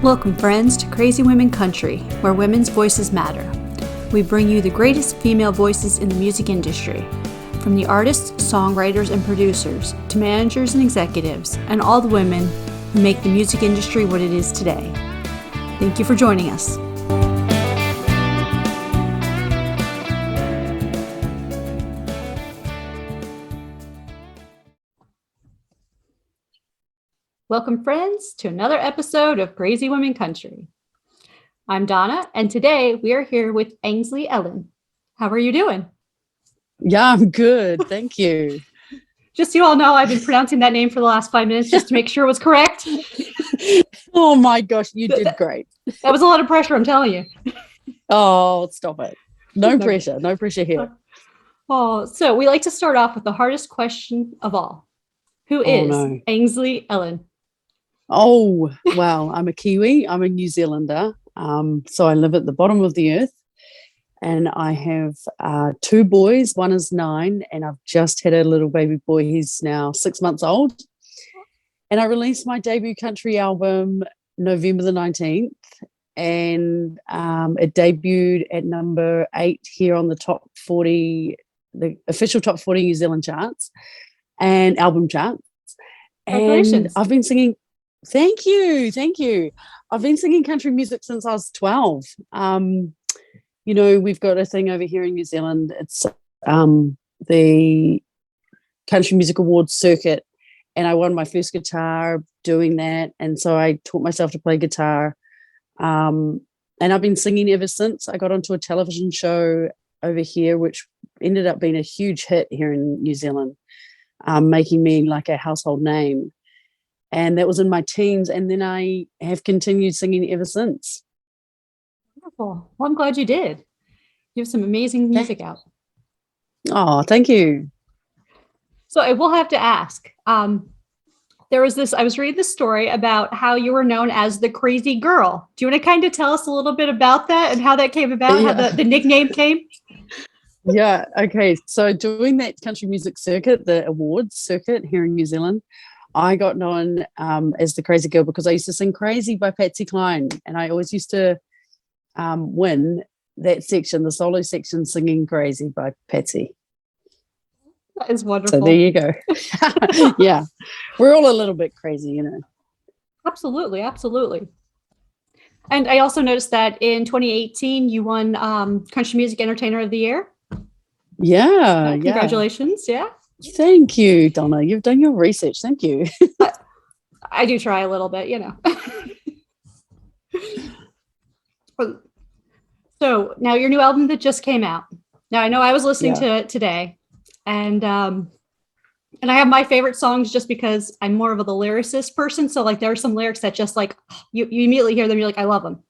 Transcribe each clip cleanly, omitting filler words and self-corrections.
Welcome, friends, to Crazy Women Country, where women's voices matter. We bring you the greatest female voices in the music industry, from the artists, songwriters, and producers, to managers and executives, and all the women who make the music industry what it is today. Thank you for joining us. Welcome, friends, to another episode of Crazy Women Country. I'm Donna, and today we are here with Ainslie Allen. How are you doing? Yeah, I'm good. Thank you. Just so you all know, I've been pronouncing that name for the last 5 minutes just to make sure it was correct. Oh my gosh, you did great. That was a lot of pressure, I'm telling you. Oh, stop it. No pressure here. Oh, so we like to start off with the hardest question of all. Who is Ainslie Allen? Oh, well, I'm a Kiwi. I'm a New Zealander. So I live at the bottom of the earth, and I have 2 boys. One is 9, and I've just had a little baby boy. He's now 6 months old. And I released my debut country album November the 19th, and it debuted at number 8 here on the top 40, the official top 40 New Zealand charts and album charts. And I've been singing. Thank you. I've been singing country music since I was 12. You know, we've got a thing over here in New Zealand. It's the Country Music Awards circuit, and I won my first guitar doing that. And so I taught myself to play guitar. And I've been singing ever since. I got onto a television show over here, which ended up being a huge hit here in New Zealand, making me like a household name. And that was in my teens, and then I have continued singing ever since. Wonderful. Well, I'm glad you did. You have some amazing music out. Oh, thank you. So I will have to ask, there was this, I was reading this story about how you were known as the crazy girl. Do you want to kind of tell us a little bit about that and how that came about, how the nickname came? Yeah, okay. So doing that country music circuit, the awards circuit here in New Zealand, I got known as the crazy girl because I used to sing Crazy by Patsy Cline, and I always used to win that section, the solo section, singing Crazy by Patsy. That is wonderful. So there you go. Yeah, we're all a little bit crazy, you know. Absolutely. And I also noticed that in 2018, you won Country Music Entertainer of the Year. Yeah. Congratulations. Yeah. Thank you, Donna. You've done your research. Thank you. I do try a little bit, you know. So now your new album that just came out. Now I know I was listening to it today, and I have my favorite songs just because I'm more of the lyricist person. So like there are some lyrics that just like you immediately hear them, you're like, I love them.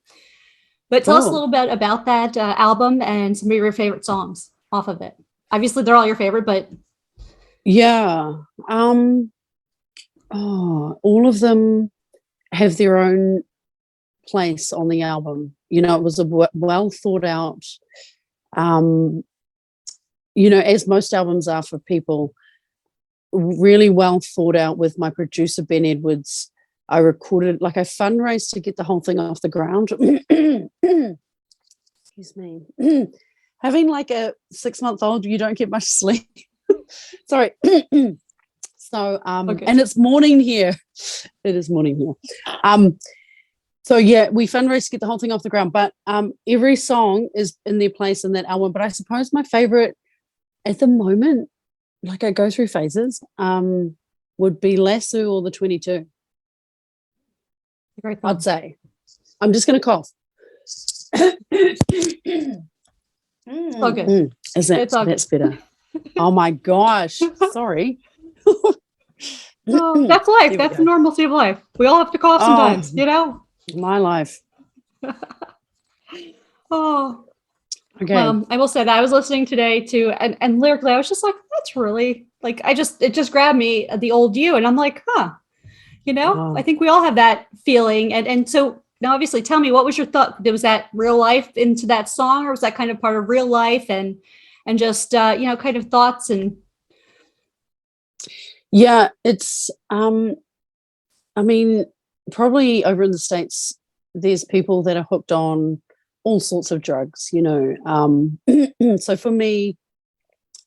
But tell us a little bit about that album and some of your favorite songs off of it. Obviously, they're all your favorite, but yeah. All of them have their own place on the album. You know, it was a well thought out, you know, as most albums are for people, really well thought out. With my producer, Ben Edwards, I recorded, like I fundraised to get the whole thing off the ground. Excuse me. Having like a 6-month-old, you don't get much sleep. Sorry. So and it's morning here. It is morning here. So yeah, we fundraised to get the whole thing off the ground, but every song is in their place in that album. But I suppose my favorite at the moment, like I go through phases, would be Lasso or the 22. I'd say. I'm just gonna cough. It's all good. That's better. Oh my gosh. Sorry. Oh, that's life. That's the normalcy of life. We all have to cough sometimes, you know? My life. Oh. Okay. I will say that I was listening today to, and lyrically, I was just like, that's really, like, it just grabbed me, the old you. And I'm like, you know, I think we all have that feeling. And so now, obviously, tell me, what was your thought? Was that real life into that song, or was that kind of part of real life and just, you know, kind of thoughts and. Yeah, it's, I mean, probably over in the States, there's people that are hooked on all sorts of drugs, so for me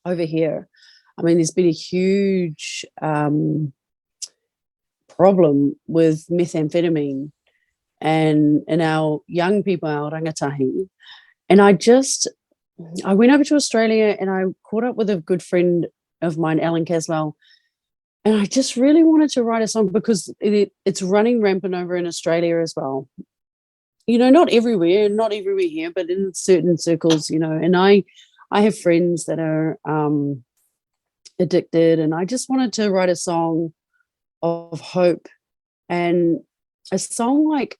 over here, I mean, there's been a huge problem with methamphetamine and in our young people, our rangatahi. And I went over to Australia and I caught up with a good friend of mine, Alan Caswell, and I just really wanted to write a song because it's running rampant over in Australia as well. Not everywhere here, but in certain circles, and I have friends that are addicted, and I just wanted to write a song of hope, and a song like,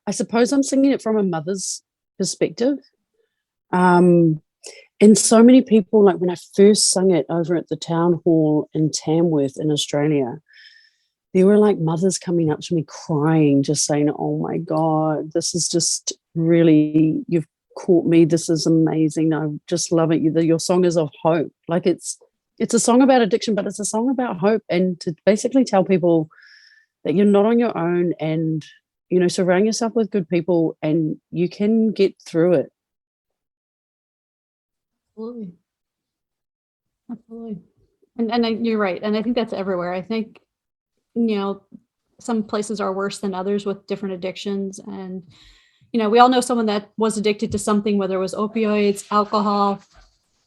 I suppose I'm singing it from a mother's perspective. And so many people, like when I first sung it over at the town hall in Tamworth in Australia, there were like mothers coming up to me crying, just saying, oh my God, this is just really, you've caught me. This is amazing. I just love it. Your song is of hope. Like it's a song about addiction, but it's a song about hope, and to basically tell people that you're not on your own, and, surround yourself with good people and you can get through it. Absolutely. And you're right. And I think that's everywhere. I think, some places are worse than others with different addictions. And, we all know someone that was addicted to something, whether it was opioids, alcohol,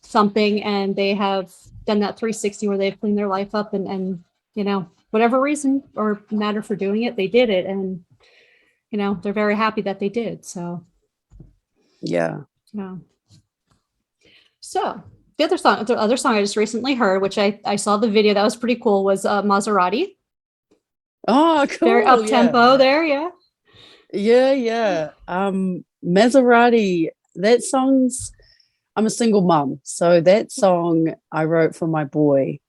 something, and they have done that 360 where they've cleaned their life up and whatever reason or matter for doing it, they did it. And, they're very happy that they did. So, yeah. So the other song I just recently heard, which I saw the video, that was pretty cool, was Maserati. Oh, cool. Very up tempo there, yeah. Yeah. Maserati, that song's, I'm a single mum, so that song I wrote for my boy,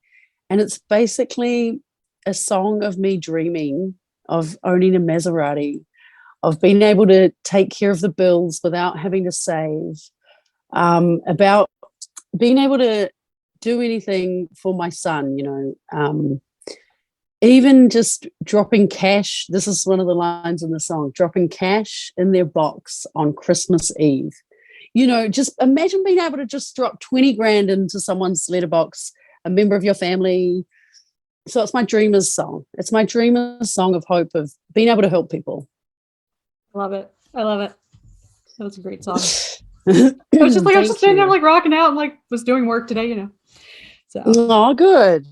and it's basically a song of me dreaming of owning a Maserati, of being able to take care of the bills without having to save, about being able to do anything for my son, even just dropping cash. This is one of the lines in the song, dropping cash in their box on Christmas Eve. Just imagine being able to just drop 20 grand into someone's letterbox, a member of your family. So it's my dreamer's song. It's my dreamer's song of hope, of being able to help people. Love it. I love it. That was a great song. I was just standing there like rocking out and like was doing work today, So. Oh, good.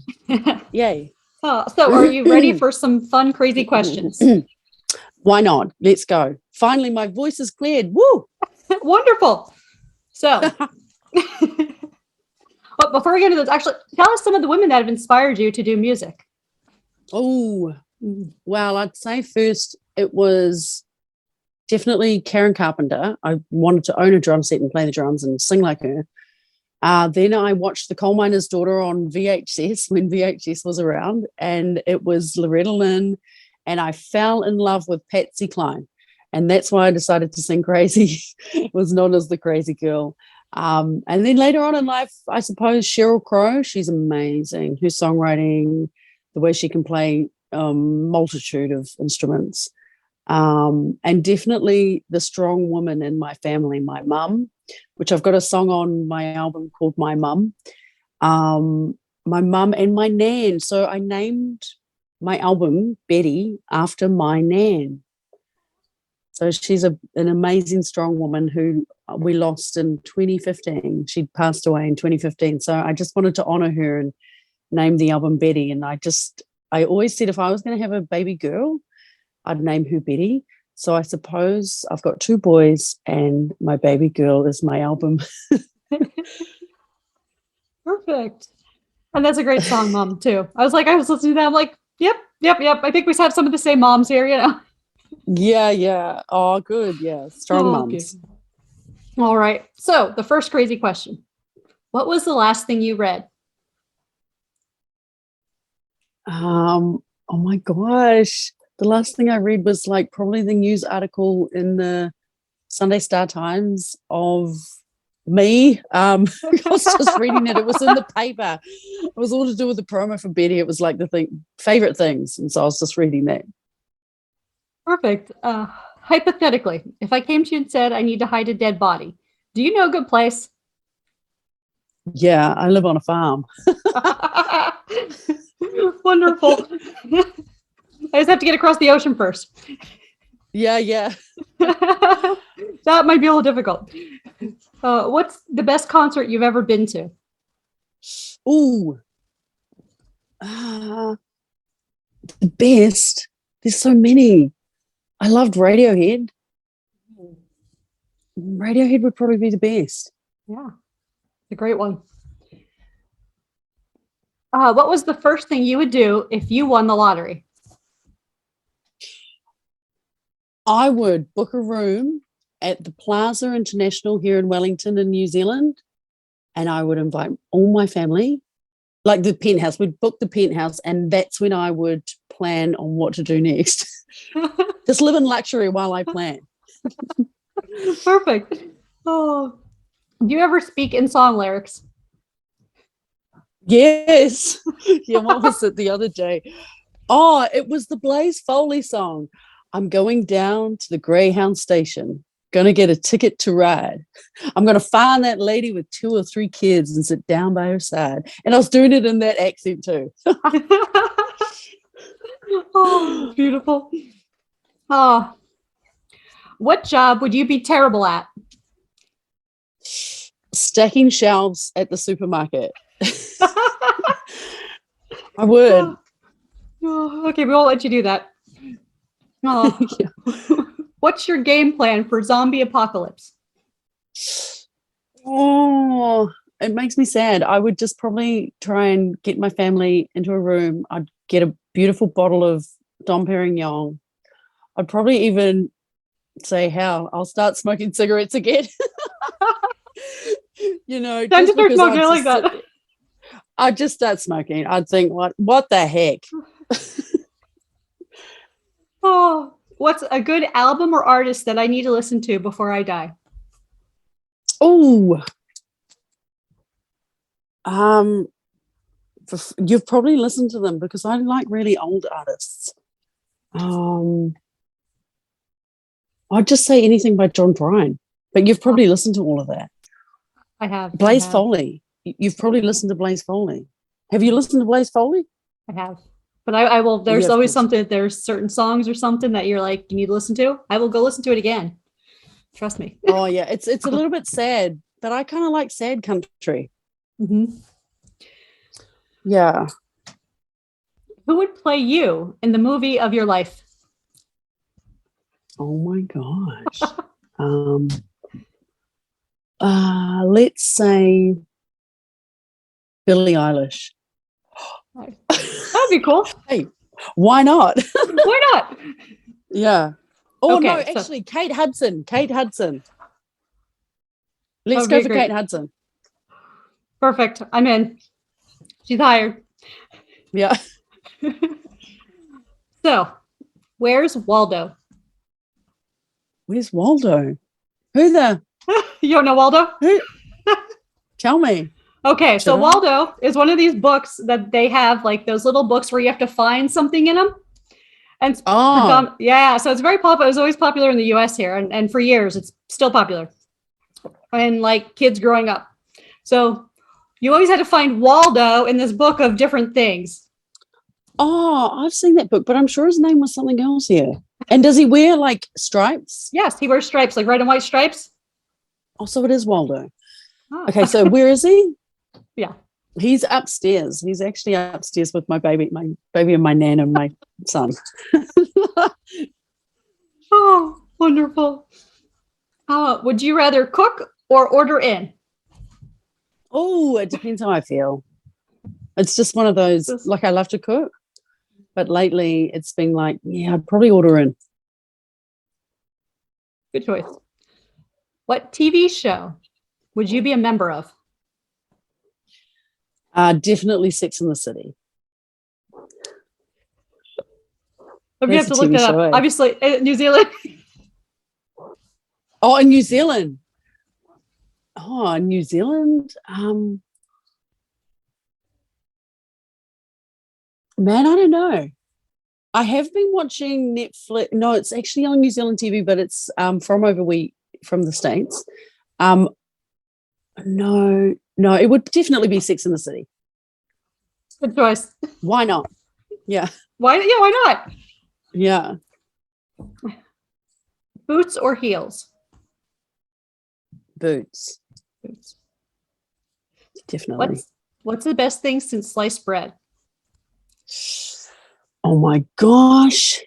Yay. So are you ready for some fun, crazy questions? Why not? Let's go. Finally, my voice is cleared. Woo! Wonderful. So, but before we get into this, actually, tell us some of the women that have inspired you to do music. Oh, well, I'd say first it was definitely Karen Carpenter. I wanted to own a drum set and play the drums and sing like her. Then I watched The Coal Miner's Daughter on VHS when VHS was around, and it was Loretta Lynn, and I fell in love with Patsy Cline, and that's why I decided to sing Crazy. Was known as the Crazy Girl. And then later on in life, I suppose Sheryl Crow. She's amazing. Her songwriting, the way she can play multitude of instruments. And definitely the strong woman in my family, my mum, which I've got a song on my album called My Mum. My mum and my nan. So I named my album Betty after my nan. So she's an amazing, strong woman who we lost in 2015. She passed away in 2015. So I just wanted to honor her and name the album Betty. And I always said if I was going to have a baby girl, I'd name her Betty. So I suppose I've got 2 boys and my baby girl is my album. Perfect. And that's a great song, Mom, too. I was listening to that. I'm like, yep. I think we have some of the same moms here, Yeah. Oh, good. Yeah. Strong moms. Okay. All right. So the first crazy question. What was the last thing you read? Oh my gosh. The last thing I read was like probably the news article in the Sunday Star Times of me. I was just reading it. It was in the paper. It was all to do with the promo for Betty. It was like the favorite things. And so I was just reading that. Perfect. Hypothetically, if I came to you and said I need to hide a dead body, do you know a good place? Yeah, I live on a farm. Wonderful. I just have to get across the ocean first. Yeah. That might be a little difficult. What's the best concert you've ever been to? Ooh, the best. There's so many. I loved Radiohead. Radiohead would probably be the best. Yeah, it's a great one. What was the first thing you would do if you won the lottery? I would book a room at the Plaza International here in Wellington in New Zealand, and I would invite all my family, like the penthouse. We'd book the penthouse, and that's when I would plan on what to do next. Just live in luxury while I plan. Perfect. Oh, do you ever speak in song lyrics? Yes. Yeah, what was it the other day? Oh, it was the Blaze Foley song. I'm going down to the Greyhound station, gonna get a ticket to ride. I'm gonna find that lady with 2 or 3 kids and sit down by her side. And I was doing it in that accent too. Oh, beautiful. Oh, what job would you be terrible at? Stacking shelves at the supermarket. I would. Oh, okay, we won't let you do that. Oh. Yeah. What's your game plan for zombie apocalypse? Oh, it makes me sad. I would just probably try and get my family into a room. I'd get a beautiful bottle of Dom Perignon. I'd probably even say how I'll start smoking cigarettes again. Time to start smoking. I like that. I'd just start smoking. I'd think, what the heck? Oh, what's a good album or artist that I need to listen to before I die? Oh, you've probably listened to them because I like really old artists. I'd just say anything by John Prine, but you've probably listened to all of that. I have. Blaze Foley. You've probably listened to Blaze Foley. Have you listened to Blaze Foley? I have. But I will, there's always something, there's certain songs or something that you're like, you need to listen to. I will go listen to it again. Trust me. Oh, yeah. It's a little bit sad, but I kind of like sad country. Mm-hmm. Yeah. Who would play you in the movie of your life? Oh, my gosh. Let's say Billie Eilish. That'd be cool. Hey, why not? Why not? Yeah. Oh, okay, no, actually, Kate Hudson. Let's go for Kate Hudson. Perfect. I'm in. She's hired. Yeah. So, where's Waldo? Where's Waldo? Who the? You don't know Waldo? Who? Tell me. Okay, so Waldo is one of these books that they have, like those little books where you have to find something in them. And so it's very popular. It was always popular in the US here, and for years it's still popular. And like kids growing up. So you always had to find Waldo in this book of different things. Oh, I've seen that book, but I'm sure his name was something else here. And does he wear like stripes? Yes, he wears stripes, like red and white stripes. Oh, so it is Waldo. Oh. Okay, so where is he? Yeah. He's upstairs. He's actually upstairs with my baby and my nan and my son. Oh, wonderful. Would you rather cook or order in? Oh, it depends how I feel. It's just one of those, like I love to cook, but lately it's been like, yeah, I'd probably order in. Good choice. What TV show would you be a member of? Definitely Sex and the City. We have to look that up. Obviously, New Zealand. Oh, in New Zealand. Oh, New Zealand. Man, I don't know. I have been watching Netflix. No, it's actually on New Zealand TV, but it's from the States. Um, no, it would definitely be Sex in the City. Good choice. Why not? Yeah. Why? Yeah, why not? Yeah. Boots or heels? Boots. Boots. Definitely. What's the best thing since sliced bread? Oh my gosh.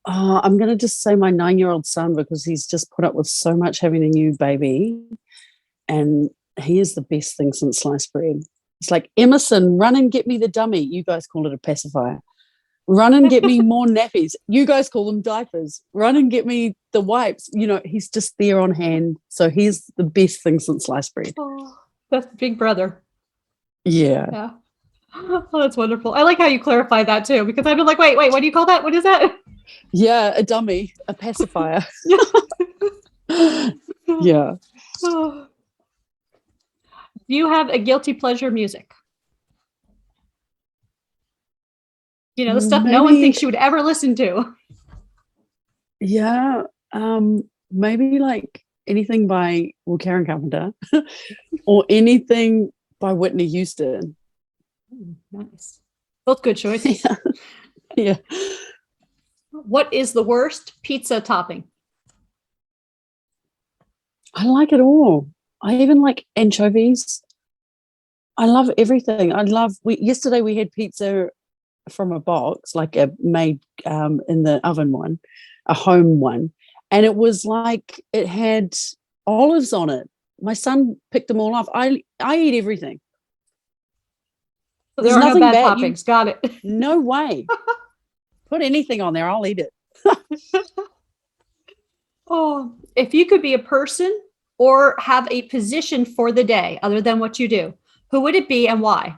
I'm going to just say my 9-year-old son, because he's just put up with so much having a new baby. And he is the best thing since sliced bread. It's like, Emerson, run and get me the dummy. You guys call it a pacifier. Run and get me more nappies. You guys call them diapers. Run and get me the wipes. He's just there on hand. So he's the best thing since sliced bread. Oh, that's big brother. Yeah. Oh, that's wonderful. I like how you clarify that too, because I've been like, wait, what do you call that? What is that? Yeah, a dummy, a pacifier. Yeah. Oh. Do you have a guilty pleasure music? The stuff no one thinks you would ever listen to. Yeah. Maybe like anything by Karen Carpenter or anything by Whitney Houston. Nice. Both good choices. Yeah. What is the worst pizza topping? I like it all. I even like anchovies. I love everything. Yesterday we had pizza from a box, like a made in the oven one, a home one. And it was like, it had olives on it. My son picked them all off. I eat everything. So there are no bad toppings. Got it. No way. Put anything on there, I'll eat it. Oh, if you could be a person or have a position for the day other than what you do, who would it be and why?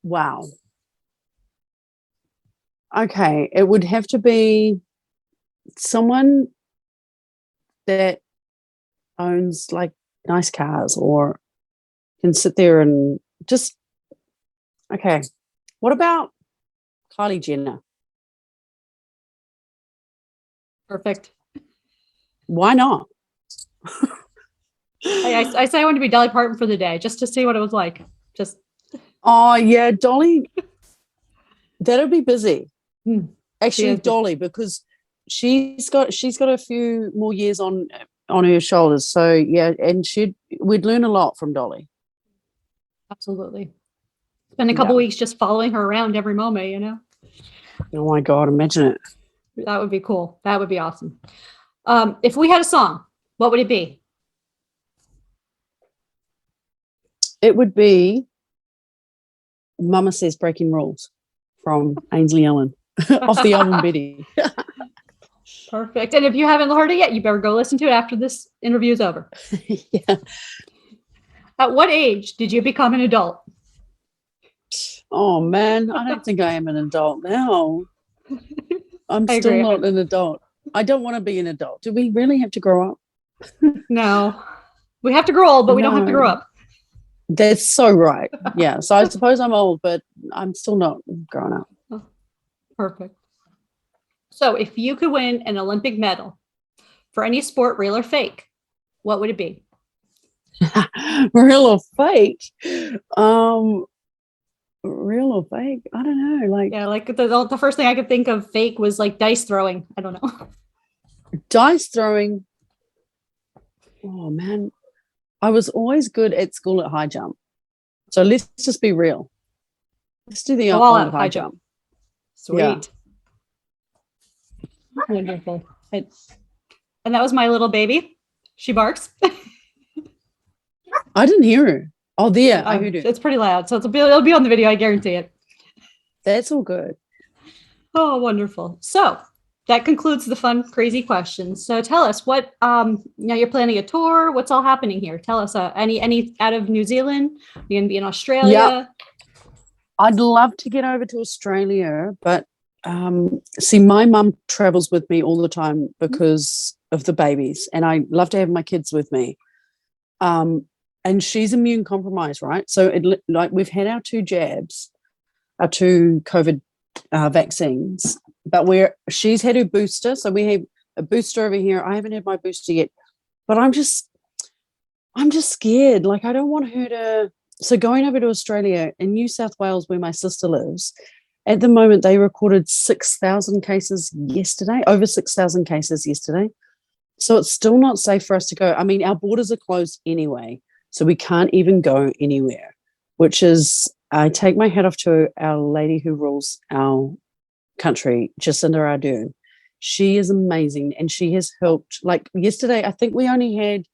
Wow. Okay, it would have to be someone that owns like nice cars or can sit there and just, okay. What about Kylie Jenner? Perfect. Why not? I say I want to be Dolly Parton for the day, just to see what it was like. Oh yeah, Dolly. That'll be busy. Actually, Dolly, because she's got a few more years on her shoulders. So yeah, and we'd learn a lot from Dolly. Absolutely. Spend a couple weeks just following her around every moment, Oh my God, imagine it. That would be cool. That would be awesome. If we had a song, what would it be? It would be Mama Says Breaking Rules from Ainslie Allen off the album Betty. Perfect. And if you haven't heard it yet, you better go listen to it after this interview is over. Yeah. At what age did you become an adult? Oh man, I don't think I am an adult now. I'm still not an adult. I don't want to be an adult. Do we really have to grow up? No. We have to grow old, but we don't have to grow up. That's so right. Yeah. So I suppose I'm old, but I'm still not grown up. Oh, perfect. So if you could win an Olympic medal for any sport, real or fake, what would it be? Real or fake? Real or fake? I don't know. Like the first thing I could think of fake was like dice throwing. I don't know. Dice throwing. Oh man, I was always good at school at high jump. So let's just be real. Let's do the old high jump. Sweet. Yeah. Wonderful. And that was my little baby. She barks. I didn't hear her. Oh, there. I heard it. It's pretty loud. So it'll be on the video. I guarantee it. That's all good. Oh, wonderful. So that concludes the fun, crazy questions. So tell us what, you're planning a tour. What's all happening here? Tell us any out of New Zealand. You're going to be in Australia. Yeah. I'd love to get over to Australia, but see, my mum travels with me all the time because of the babies, and I love to have my kids with me. And she's immune compromised, right? So like we've had our 2 jabs. two COVID vaccines, but she's had her booster. So we have a booster over here. I haven't had my booster yet, but I'm just scared. Like, I don't want her to. So going over to Australia, in New South Wales, where my sister lives, at the moment they recorded 6,000 cases yesterday, over 6,000 cases yesterday. So it's still not safe for us to go. I mean, our borders are closed anyway, so we can't even go anywhere, which is, I take my hat off to our lady who rules our country, Jacinda Ardern. She is amazing, and she has helped. Like yesterday, I think we only had,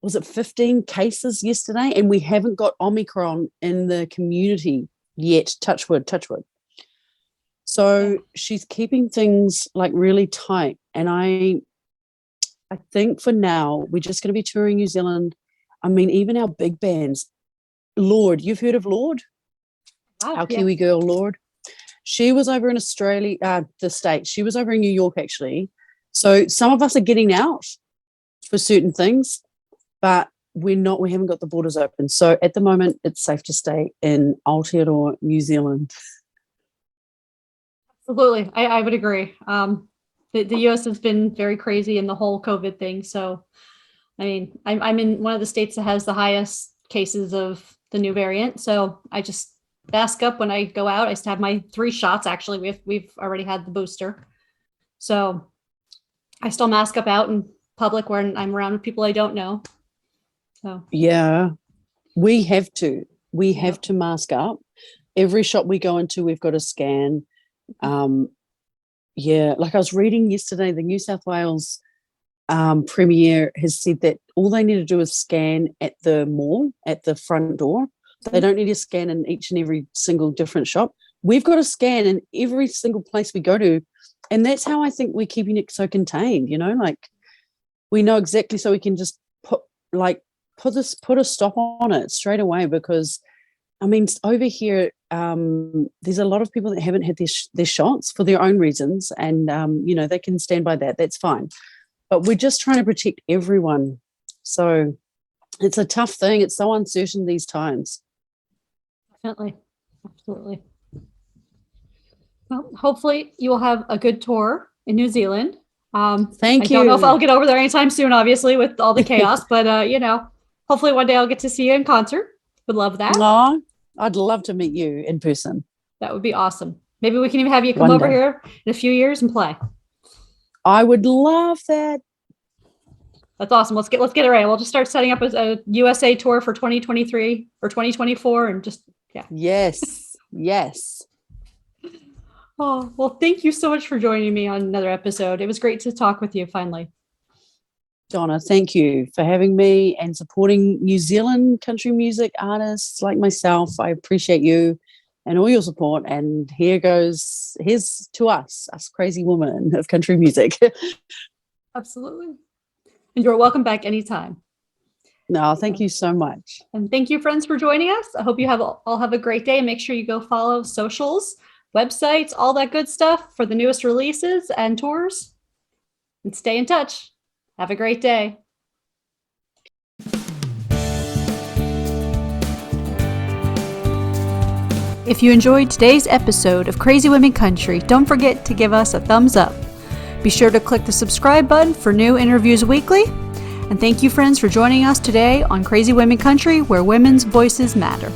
was it 15 cases yesterday, and we haven't got Omicron in the community yet. Touch wood, touch wood. So she's keeping things like really tight, and I think for now we're just going to be touring New Zealand. I mean, even our big bands, Lord, you've heard of Lord? Oh, our Kiwi girl, Lord. She was over in Australia, the States. She was over in New York, actually. So some of us are getting out for certain things, but we haven't got the borders open. So at the moment, it's safe to stay in Aotearoa, New Zealand. Absolutely. I would agree. The U.S. has been very crazy in the whole COVID thing. So, I mean, I'm in one of the states that has the highest cases of the new variant. So I just mask up when I go out. I still have my 3 shots. Actually, we've already had the booster. So I still mask up out in public when I'm around with people I don't know. So yeah, we have to. We have to mask up. Every shop we go into, we've got to scan. Like I was reading yesterday, the New South Wales Premier has said that all they need to do is scan at the mall, at the front door. They don't need to scan in each and every single different shop. We've got to scan in every single place we go to. And that's how I think we're keeping it so contained, like we know exactly, so we can just put a stop on it straight away. Because I mean, over here, there's a lot of people that haven't had their shots for their own reasons, and they can stand by that. That's fine. But we're just trying to protect everyone. So it's a tough thing. It's so uncertain these times. Definitely. Absolutely. Well, hopefully you will have a good tour in New Zealand. Thank you. I don't know if I'll get over there anytime soon, obviously, with all the chaos, but hopefully one day I'll get to see you in concert. Would love that. Aw, I'd love to meet you in person. That would be awesome. Maybe we can even have you come over here in a few years and play. I would love that. That's awesome. Let's get it right. We'll just start setting up a USA tour for 2023 or 2024 and just, yeah. Yes. Yes. Oh, well, thank you so much for joining me on another episode. It was great to talk with you finally. Donna, thank you for having me and supporting New Zealand country music artists like myself. I appreciate you and all your support. And here's to us crazy women of country music. Absolutely. And you're welcome back anytime. No, thank you so much. And thank you, friends, for joining us. I hope you all have a great day. Make sure you go follow socials, websites, all that good stuff for the newest releases and tours. And stay in touch. Have a great day. If you enjoyed today's episode of Crazy Women Country, don't forget to give us a thumbs up. Be sure to click the subscribe button for new interviews weekly. And thank you, friends, for joining us today on Crazy Women Country, where women's voices matter.